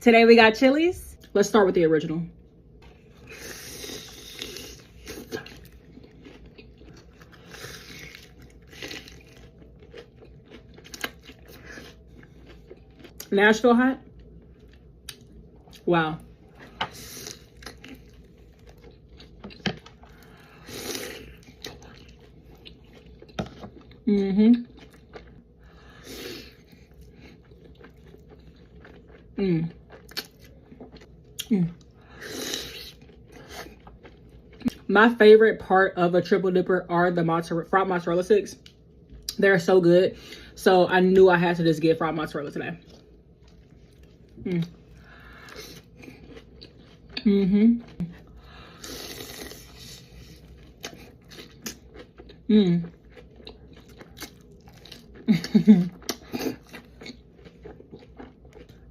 Today we got Chili's. Let's start with the original. Nashville hot. Wow. Mm. My favorite part of a triple dipper are the fried mozzarella sticks. They're so good. So I knew I had to just get fried mozzarella today.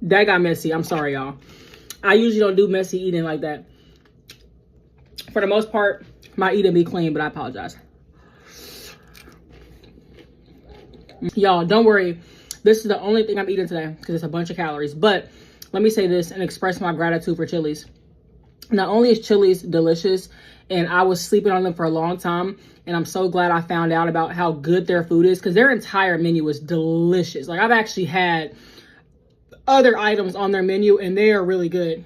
That got messy. I'm sorry, y'all. I usually don't do messy eating like that. For the most part, my eating be clean, but I apologize. Y'all, don't worry. This is the only thing I'm eating today because it's a bunch of calories. But let me say this and express my gratitude for Chili's. Not only is Chili's delicious, and I was sleeping on them for a long time, and I'm so glad I found out about how good their food is because their entire menu is delicious. Like, I've actually had other items on their menu and they are really good.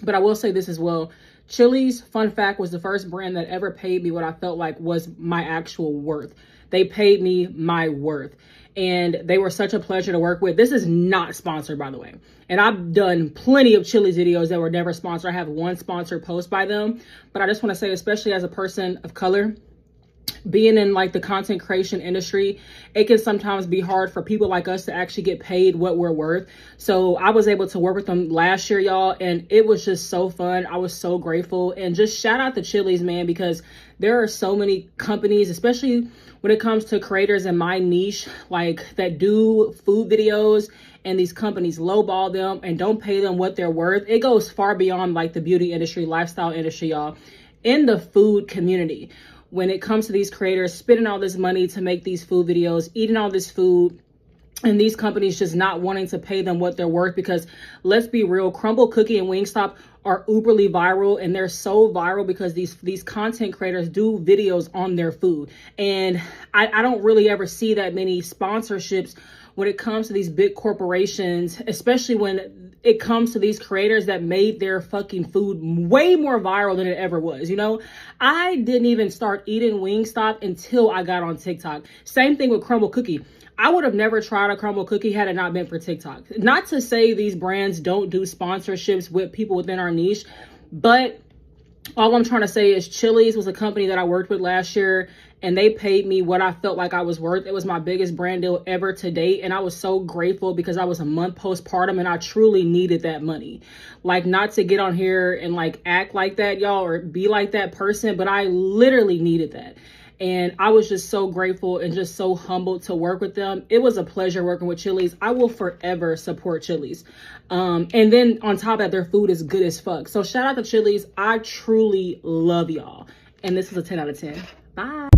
But I will say this as well. Chili's, fun fact, was the first brand that ever paid me what I felt like was my actual worth. They paid me my worth. And they were such a pleasure to work with. This is not sponsored, by the way. And I've done plenty of Chili's videos that were never sponsored. I have one sponsored post by them. But I just want to say, especially as a person of color, being in like the content creation industry, it can sometimes be hard for people like us to actually get paid what we're worth. So I was able to work with them last year, y'all, and it was just so fun. I was so grateful. And just shout out to Chili's, man, because there are so many companies, especially when it comes to creators in my niche, like that do food videos, and these companies lowball them and don't pay them what they're worth. It goes far beyond like the beauty industry, lifestyle industry, y'all. In the food community, when it comes to these creators spending all this money to make these food videos, eating all this food, and these companies just not wanting to pay them what they're worth, because let's be real, Crumble Cookie and Wingstop are uberly viral, and they're so viral because these content creators do videos on their food. And I don't really ever see that many sponsorships when it comes to these big corporations, especially when it comes to these creators that made their fucking food way more viral than it ever was. You know, I didn't even start eating Wingstop until I got on TikTok. Same thing with Crumble Cookie. I would have never tried a Crumble Cookie had it not been for TikTok. Not to say these brands don't do sponsorships with people within our niche, but all I'm trying to say is Chili's was a company that I worked with last year, and they paid me what I felt like I was worth. It was my biggest brand deal ever to date, and I was so grateful because I was a month postpartum and I truly needed that money. Like, not to get on here and like act like that, y'all, or be like that person, but I literally needed that. And I was just so grateful and just so humbled to work with them. It was a pleasure working with Chili's. I will forever support Chili's. And then on top of that, their food is good as fuck. So shout out to Chili's. I truly love y'all. And this is a 10 out of 10. Bye.